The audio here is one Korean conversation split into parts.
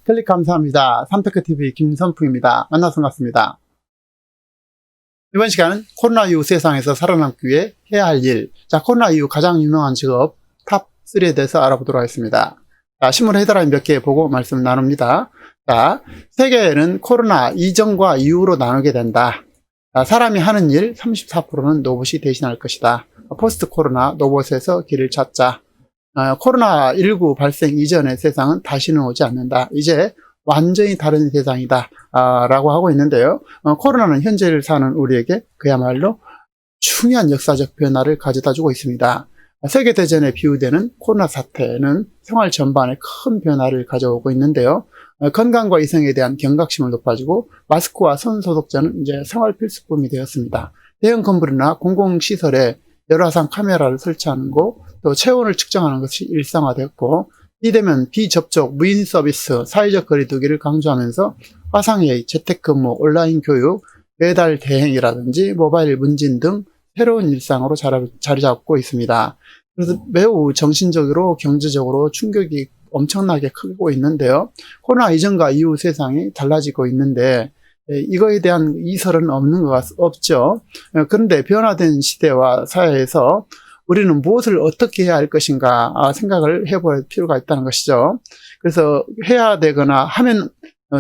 클릭 감사합니다. 삼테크TV 김선풍입니다. 만나서 반갑습니다. 이번 시간은 코로나 이후 세상에서 살아남기 위해 해야 할 일. 코로나 이후 가장 유명한 직업 탑3에 대해서 알아보도록 하겠습니다. 신문 헤드라인 몇 개 보고 말씀 나눕니다. 세계는 코로나 이전과 이후로 나누게 된다. 사람이 하는 일 34%는 로봇이 대신할 것이다. 포스트 코로나 로봇에서 길을 찾자. 코로나19 발생 이전의 세상은 다시는 오지 않는다. 이제 완전히 다른 세상이다. 라고 하고 있는데요. 코로나는 현재를 사는 우리에게 그야말로 중요한 역사적 변화를 가져다 주고 있습니다. 세계대전에 비유되는 코로나 사태는 생활 전반에 큰 변화를 가져오고 있는데요. 건강과 위생에 대한 경각심을 높아지고 마스크와 손소독제는 이제 생활 필수품이 되었습니다. 대형 건물이나 공공시설에 열화상 카메라를 설치하는 거, 또 체온을 측정하는 것이 일상화되었고, 이되면 비접촉, 무인 서비스, 사회적 거리두기를 강조하면서 화상회의, 재택근무, 온라인 교육, 배달 대행이라든지 모바일 문진 등 새로운 일상으로 자리 잡고 있습니다. 그래서 매우 정신적으로, 경제적으로 충격이 엄청나게 크고 있는데요. 코로나 이전과 이후 세상이 달라지고 있는데 이거에 대한 이설은 없죠. 그런데 변화된 시대와 사회에서 우리는 무엇을 어떻게 해야 할 것인가 생각을 해볼 필요가 있다는 것이죠. 그래서 해야 되거나 하면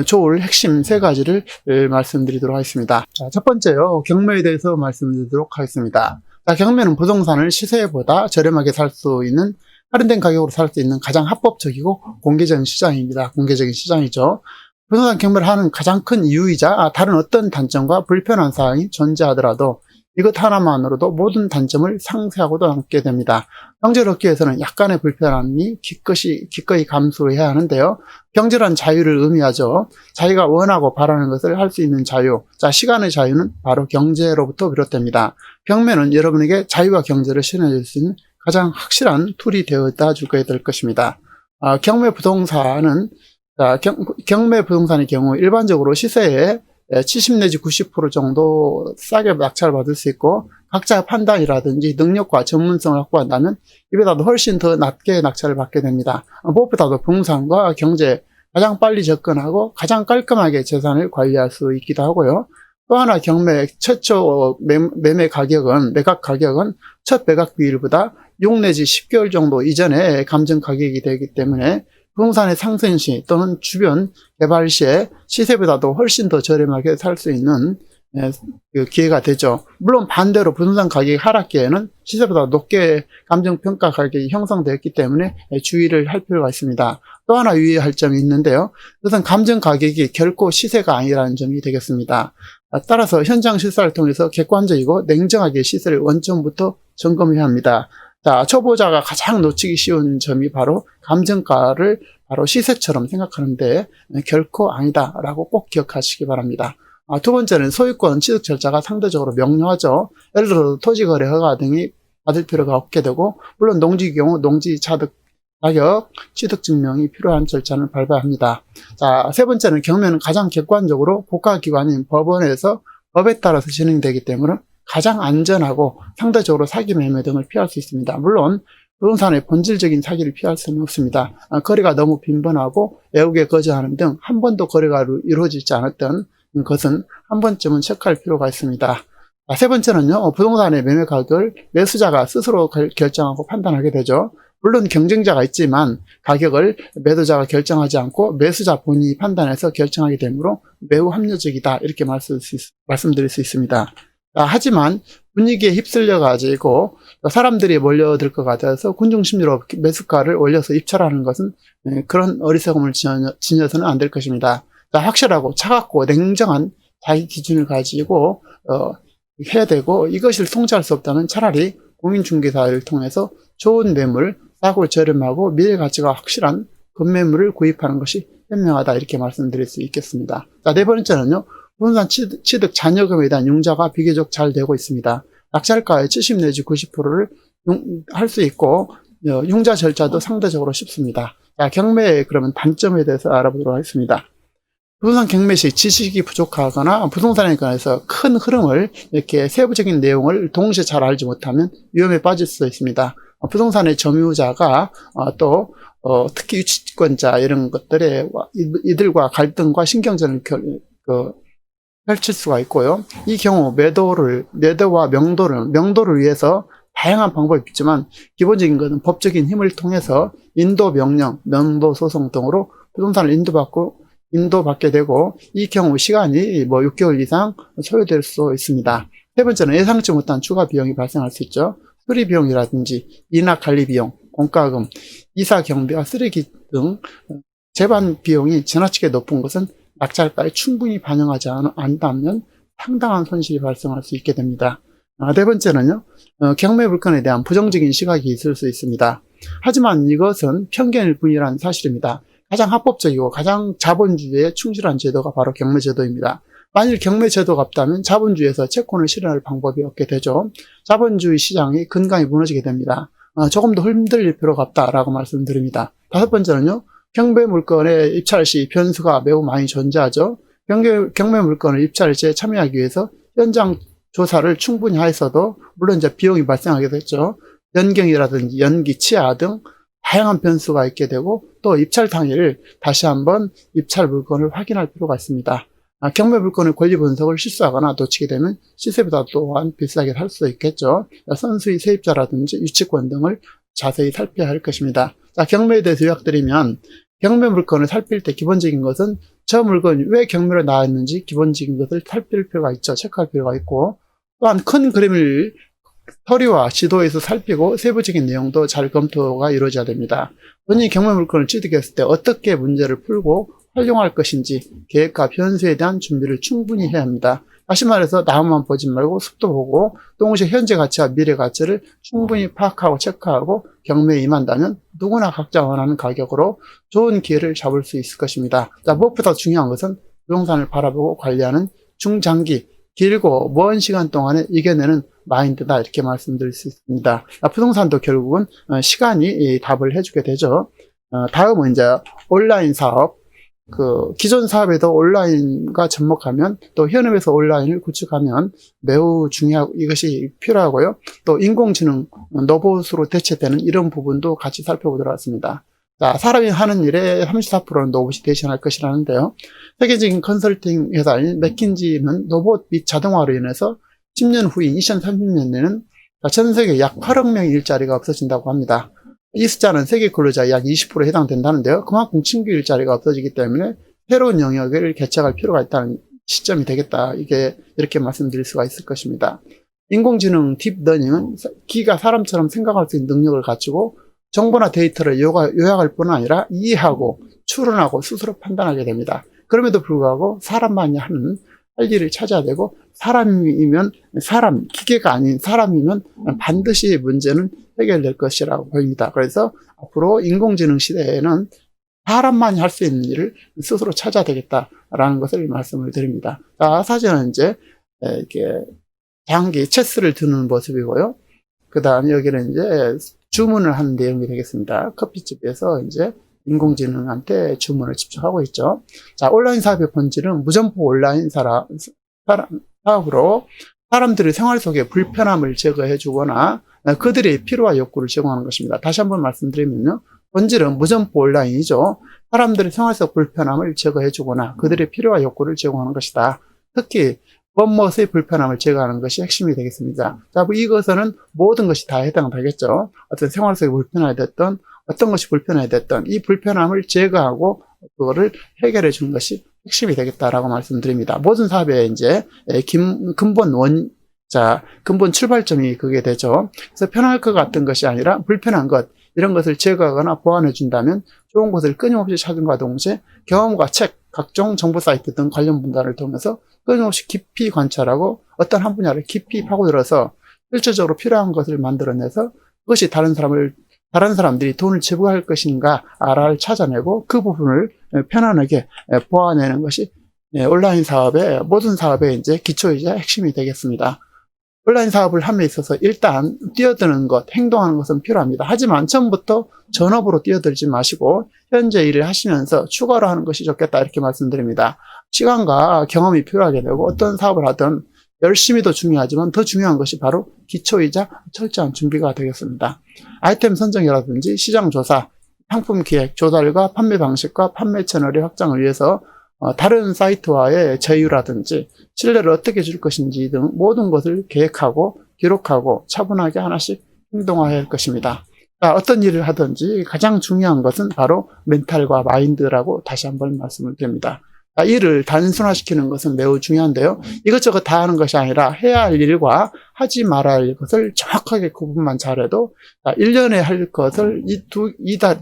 좋을 핵심 3가지를 말씀드리도록 하겠습니다. 첫 번째요, 경매에 대해서 말씀드리도록 하겠습니다. 경매는 부동산을 시세보다 저렴하게 살 수 있는, 할인된 가격으로 살 수 있는 가장 합법적이고 공개적인 시장입니다. 공개적인 시장이죠. 부동산 경매를 하는 가장 큰 이유이자 다른 어떤 단점과 불편한 사항이 존재하더라도 이것 하나만으로도 모든 단점을 상쇄하고도 남게 됩니다. 경제를 얻기 위해서는 약간의 불편함이 기꺼이 감수해야 하는데요. 경제란 자유를 의미하죠. 자기가 원하고 바라는 것을 할 수 있는 자유. 시간의 자유는 바로 경제로부터 비롯됩니다. 경매는 여러분에게 자유와 경제를 실현해줄 수 있는 가장 확실한 툴이 되어다 주게 될 것입니다. 경매 부동산의 경우 일반적으로 시세의 70 내지 90% 정도 싸게 낙찰을 받을 수 있고, 각자 판단이라든지 능력과 전문성을 확보한다면 이보다도 훨씬 더 낮게 낙찰을 받게 됩니다. 무엇보다도 부동산과 경제에 가장 빨리 접근하고 가장 깔끔하게 재산을 관리할 수 있기도 하고요. 또 하나 경매 최초 매각 가격은 첫 매각 비율보다 6 내지 10개월 정도 이전에 감정 가격이 되기 때문에 부동산의 상승 시 또는 주변 개발 시에 시세보다도 훨씬 더 저렴하게 살 수 있는 기회가 되죠. 물론 반대로 부동산 가격이 하락기에는 시세보다 높게 감정평가 가격이 형성되었기 때문에 주의를 할 필요가 있습니다. 또 하나 유의할 점이 있는데요. 우선 감정 가격이 결코 시세가 아니라는 점이 되겠습니다. 따라서 현장 실사를 통해서 객관적이고 냉정하게 시세를 원점부터 점검해야 합니다. 초보자가 가장 놓치기 쉬운 점이 바로 감정가를 바로 시세처럼 생각하는데 결코 아니다라고 꼭 기억하시기 바랍니다. 두 번째는 소유권 취득 절차가 상대적으로 명료하죠. 예를 들어 토지거래 허가 등이 받을 필요가 없게 되고, 물론 농지 경우 농지 자격 취득 증명이 필요한 절차를 밟아야 합니다. 세 번째는 경매는 가장 객관적으로 국가기관인 법원에서 법에 따라서 진행되기 때문에 가장 안전하고 상대적으로 사기 매매 등을 피할 수 있습니다. 물론 부동산의 본질적인 사기를 피할 수는 없습니다. 거래가 너무 빈번하고 애우게 거절하는 등 한 번도 거래가 이루어지지 않았던 것은 한 번쯤은 체크할 필요가 있습니다. 세 번째는요, 부동산의 매매 가격을 매수자가 스스로 결정하고 판단하게 되죠. 물론 경쟁자가 있지만 가격을 매도자가 결정하지 않고 매수자 본인이 판단해서 결정하게 되므로 매우 합리적이다, 이렇게 말씀드릴 수 있습니다. 하지만 분위기에 휩쓸려 가지고 사람들이 몰려들 것 같아서 군중심리로 매수가를 올려서 입찰하는 것은 그런 어리석음을 지녀서는 안 될 것입니다. 확실하고 차갑고 냉정한 자기 기준을 가지고 해야 되고, 이것을 통제할 수 없다면 차라리 공인중개사를 통해서 좋은 매물, 싸고 저렴하고 미래 가치가 확실한 건매물을 구입하는 것이 현명하다, 이렇게 말씀드릴 수 있겠습니다. 네 번째는요, 부동산 취득 잔여금에 대한 융자가 비교적 잘 되고 있습니다. 낙찰가의 70 내지 90%를 할 수 있고, 융자 절차도 상대적으로 쉽습니다. 경매의 그러면 단점에 대해서 알아보도록 하겠습니다. 부동산 경매 시 지식이 부족하거나 부동산에 관해서 큰 흐름을, 이렇게 세부적인 내용을 동시에 잘 알지 못하면 위험에 빠질 수 있습니다. 부동산의 점유자가 또 특히 유치권자 이런 것들에 이들과 갈등과 신경전을 펼칠 수가 있고요. 이 경우 매도와 명도를 위해서 다양한 방법이 있지만 기본적인 것은 법적인 힘을 통해서 인도 명령, 명도 소송 등으로 부동산을 인도받게 되고, 이 경우 시간이 6개월 이상 소요될 수 있습니다. 세 번째는 예상치 못한 추가 비용이 발생할 수 있죠. 수리 비용이라든지 인학 관리 비용, 공과금, 이사 경비와 쓰레기 등 재반 비용이 지나치게 높은 것은 낙찰가에 충분히 반영하지 않다면 상당한 손실이 발생할 수 있게 됩니다. 네 번째는요, 경매 물건에 대한 부정적인 시각이 있을 수 있습니다. 하지만 이것은 편견일 뿐이라는 사실입니다. 가장 합법적이고 가장 자본주의에 충실한 제도가 바로 경매제도입니다. 만일 경매제도가 없다면 자본주의에서 채권을 실현할 방법이 없게 되죠. 자본주의 시장이 근간이 무너지게 됩니다. 조금 더 흔들릴 필요가 없다라고 말씀드립니다. 다섯 번째는요, 경매 물건에 입찰 시 변수가 매우 많이 존재하죠. 경매 물건을 입찰 시에 참여하기 위해서 현장 조사를 충분히 하였어도 물론 이제 비용이 발생하게 됐죠. 연경이라든지 연기, 치아 등 다양한 변수가 있게 되고, 또 입찰 당일 다시 한번 입찰 물건을 확인할 필요가 있습니다. 경매 물건의 권리 분석을 실수하거나 놓치게 되면 시세보다 또한 비싸게 살 수도 있겠죠. 선수의 세입자라든지 유치권 등을 자세히 살펴야 할 것입니다. 자, 경매에 대해서 요약드리면, 경매 물건을 살필 때 기본적인 것은 저 물건이 왜 경매로 나왔는지 기본적인 것을 살필 필요가 있죠. 체크할 필요가 있고, 또한 큰 그림을 서류와 지도에서 살피고 세부적인 내용도 잘 검토가 이루어져야 됩니다. 본인이 경매 물건을 취득했을 때 어떻게 문제를 풀고 활용할 것인지 계획과 변수에 대한 준비를 충분히 해야 합니다. 다시 말해서 나무만 보지 말고 숲도 보고, 동시에 현재 가치와 미래 가치를 충분히 파악하고 체크하고 경매에 임한다면 누구나 각자 원하는 가격으로 좋은 기회를 잡을 수 있을 것입니다. 자, 무엇보다 중요한 것은 부동산을 바라보고 관리하는 중장기, 길고 먼 시간 동안에 이겨내는 마인드다, 이렇게 말씀드릴 수 있습니다. 부동산도 결국은 시간이 답을 해주게 되죠. 다음은 이제 온라인 사업. 기존 사업에도 온라인과 접목하면, 또 현업에서 온라인을 구축하면 매우 이것이 필요하고요. 또 인공지능, 로봇으로 대체되는 이런 부분도 같이 살펴보도록 하겠습니다. 자, 사람이 하는 일의 34%는 로봇이 대신할 것이라는데요. 세계적인 컨설팅 회사인 맥킨지는 로봇 및 자동화로 인해서 10년 후인 2030년에는 전 세계 약 8억 명의 일자리가 없어진다고 합니다. 이 숫자는 세계 근로자의 약 20%에 해당된다는데요. 그만큼 신규 일자리가 없어지기 때문에 새로운 영역을 개척할 필요가 있다는 시점이 되겠다, 이게 이렇게 말씀드릴 수가 있을 것입니다. 인공지능 딥러닝은 기가 사람처럼 생각할 수 있는 능력을 갖추고 정보나 데이터를 요약할 뿐 아니라 이해하고 추론하고 스스로 판단하게 됩니다. 그럼에도 불구하고 사람만이 할 일을 찾아야 되고, 기계가 아닌 사람이면 반드시 문제는 해결될 것이라고 보입니다. 그래서 앞으로 인공지능 시대에는 사람만이 할 수 있는 일을 스스로 찾아야 되겠다라는 것을 말씀을 드립니다. 자, 사진은 이제 이렇게 장기 체스를 두는 모습이고요. 그 다음에 여기는 이제 주문을 하는 내용이 되겠습니다. 커피집에서 이제 인공지능한테 주문을 집중하고 있죠. 자, 온라인 사업의 본질은 무점포 온라인 사업으로 사람들의 생활 속에 불편함을 제거해 주거나 그들의 필요와 욕구를 제공하는 것입니다. 다시 한번 말씀드리면요, 본질은 무점포 온라인이죠. 사람들의 생활 속 불편함을 제거해 주거나 그들의 필요와 욕구를 제공하는 것이다. 특히 본멋의 불편함을 제거하는 것이 핵심이 되겠습니다. 자, 이것은 모든 것이 다 해당되겠죠. 어떤 생활 속에 불편하게 됐던, 어떤 것이 불편하게 됐던 이 불편함을 제거하고 그거를 해결해 주는 것이 핵심이 되겠다라고 말씀드립니다. 모든 사업에 이제 근본 출발점이 그게 되죠. 그래서 편할 것 같은 것이 아니라 불편한 것, 이런 것을 제거하거나 보완해 준다면 좋은 것을 끊임없이 찾음과 동시에 경험과 책, 각종 정보 사이트 등 관련 분야를 통해서 끊임없이 깊이 관찰하고 어떤 한 분야를 깊이 파고들어서 실질적으로 필요한 것을 만들어내서 그것이 다른 사람들이 돈을 지불할 것인가를 찾아내고 그 부분을 편안하게 보완해내는 것이 온라인 사업의 모든 사업의 이제 기초이자 핵심이 되겠습니다. 온라인 사업을 함에 있어서 일단 뛰어드는 것, 행동하는 것은 필요합니다. 하지만 처음부터 전업으로 뛰어들지 마시고 현재 일을 하시면서 추가로 하는 것이 좋겠다, 이렇게 말씀드립니다. 시간과 경험이 필요하게 되고 어떤 사업을 하든 열심히도 중요하지만 더 중요한 것이 바로 기초이자 철저한 준비가 되겠습니다. 아이템 선정이라든지 시장 조사, 상품 기획, 조달과 판매 방식과 판매 채널의 확장을 위해서 다른 사이트와의 제휴라든지 신뢰를 어떻게 줄 것인지 등 모든 것을 계획하고 기록하고 차분하게 하나씩 행동해야 할 것입니다. 어떤 일을 하든지 가장 중요한 것은 바로 멘탈과 마인드라고 다시 한번 말씀을 드립니다. 일을 단순화시키는 것은 매우 중요한데요. 이것저것 다 하는 것이 아니라 해야 할 일과 하지 말아야 할 것을 정확하게 구분만 잘해도 1년에 할 것을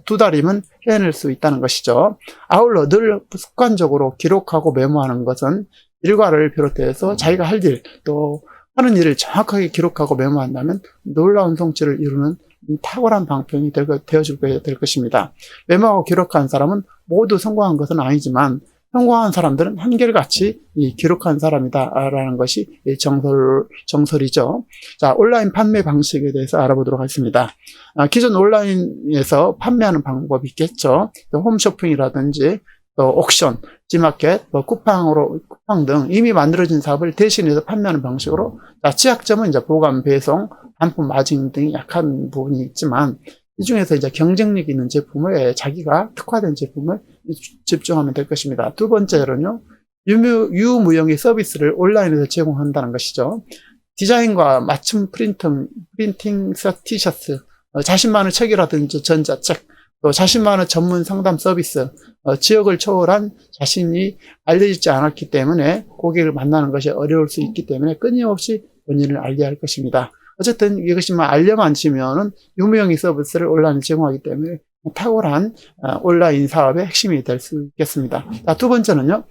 두 달이면 해낼 수 있다는 것이죠. 아울러 늘 습관적으로 기록하고 메모하는 것은 일과를 비롯해서 자기가 할 일, 또 하는 일을 정확하게 기록하고 메모한다면 놀라운 성취를 이루는 탁월한 방편이 되어주게 될 것입니다. 메모하고 기록한 사람은 모두 성공한 것은 아니지만 성공한 사람들은 한결같이 기록한 사람이다라는 것이 정설이죠. 자, 온라인 판매 방식에 대해서 알아보도록 하겠습니다. 기존 온라인에서 판매하는 방법이 있겠죠. 홈쇼핑이라든지 또 옥션, 지마켓, 쿠팡 등 이미 만들어진 사업을 대신해서 판매하는 방식으로, 취약점은 이제 보관, 배송, 반품 마진 등이 약한 부분이 있지만 이 중에서 이제 경쟁력 있는 제품을, 자기가 특화된 제품을 집중하면 될 것입니다. 두 번째로는요, 유무형의 서비스를 온라인에서 제공한다는 것이죠. 디자인과 맞춤 프린팅 티셔츠, 자신만의 책이라든지 전자책, 또 자신만의 전문 상담 서비스, 지역을 초월한 자신이 알려지지 않았기 때문에 고객을 만나는 것이 어려울 수 있기 때문에 끊임없이 본인을 알게 할 것입니다. 어쨌든 이것이 알려만 지면은 유무형의 서비스를 온라인에 제공하기 때문에 탁월한 온라인 사업의 핵심이 될 수 있겠습니다. 두 번째는요,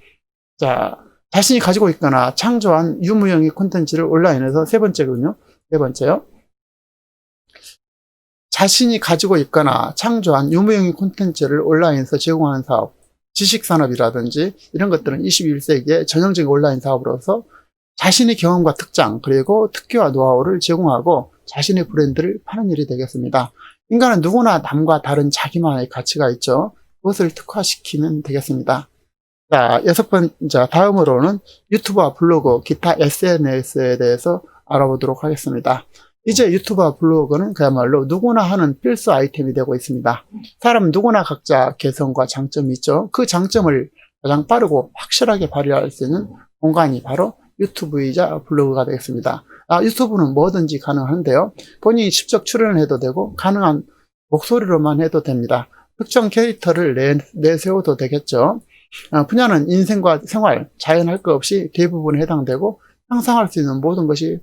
자신이 가지고 있거나 창조한 유무형의 콘텐츠를 온라인에서, 세 번째요. 자신이 가지고 있거나 창조한 유무형의 콘텐츠를 온라인에서 제공하는 사업, 지식산업이라든지 이런 것들은 21세기의 전형적인 온라인 사업으로서 자신의 경험과 특장, 그리고 특기와 노하우를 제공하고 자신의 브랜드를 파는 일이 되겠습니다. 인간은 누구나 남과 다른 자기만의 가치가 있죠. 그것을 특화시키면 되겠습니다. 다음으로는 유튜브와 블로그, 기타 SNS에 대해서 알아보도록 하겠습니다. 이제 유튜브와 블로그는 그야말로 누구나 하는 필수 아이템이 되고 있습니다. 사람 누구나 각자 개성과 장점이 있죠. 그 장점을 가장 빠르고 확실하게 발휘할 수 있는 공간이 바로 유튜브이자 블로그가 되겠습니다. 유튜브는 뭐든지 가능한데요. 본인이 직접 출연을 해도 되고 가능한 목소리로만 해도 됩니다. 특정 캐릭터를 내세워도 되겠죠. 분야는 인생과 생활, 자연 할 것 없이 대부분에 해당되고 상상할 수 있는 모든 것이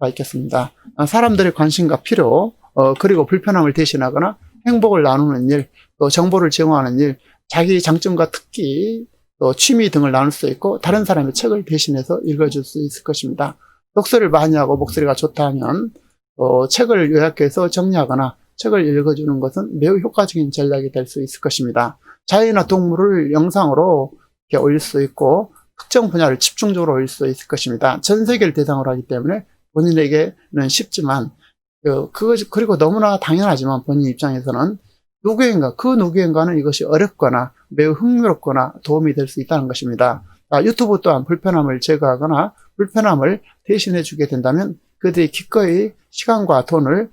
있겠습니다. 사람들의 관심과 필요, 그리고 불편함을 대신하거나 행복을 나누는 일, 또 정보를 제공하는 일, 자기 장점과 특기, 또 취미 등을 나눌 수 있고 다른 사람의 책을 대신해서 읽어줄 수 있을 것입니다. 독서를 많이 하고 목소리가 좋다면 책을 요약해서 정리하거나 책을 읽어주는 것은 매우 효과적인 전략이 될 수 있을 것입니다. 자연이나 동물을 영상으로 이렇게 올릴 수 있고 특정 분야를 집중적으로 올릴 수 있을 것입니다. 전 세계를 대상으로 하기 때문에 본인에게는 쉽지만 그리고 너무나 당연하지만 본인 입장에서는 그 누구인가는 이것이 어렵거나 매우 흥미롭거나 도움이 될 수 있다는 것입니다. 유튜브 또한 불편함을 제거하거나 불편함을 대신해 주게 된다면 그들이 기꺼이 시간과 돈을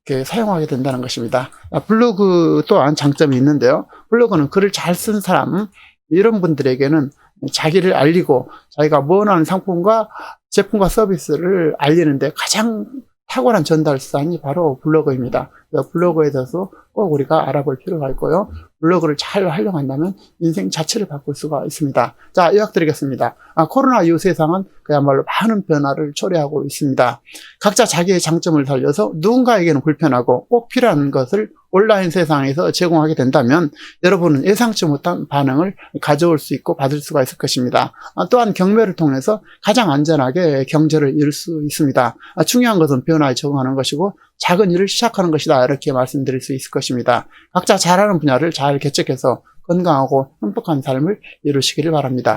이렇게 사용하게 된다는 것입니다. 블로그 또한 장점이 있는데요. 블로그는 글을 잘 쓴 사람, 이런 분들에게는 자기를 알리고 자기가 원하는 상품과 제품과 서비스를 알리는데 가장 탁월한 전달수단이 바로 블로그입니다. 블로그에 대해서 꼭 우리가 알아볼 필요가 있고요. 블로그를 잘 활용한다면 인생 자체를 바꿀 수가 있습니다. 자, 요약드리겠습니다. 코로나 이후 세상은 그야말로 많은 변화를 초래하고 있습니다. 각자 자기의 장점을 살려서 누군가에게는 불편하고 꼭 필요한 것을 온라인 세상에서 제공하게 된다면 여러분은 예상치 못한 반응을 가져올 수 있고 받을 수가 있을 것입니다. 또한 경매를 통해서 가장 안전하게 경제를 이룰 수 있습니다. 중요한 것은 변화에 적응하는 것이고 작은 일을 시작하는 것이다, 이렇게 말씀드릴 수 있을 것입니다. 각자 잘하는 분야를 잘 개척해서 건강하고 행복한 삶을 이루시기를 바랍니다.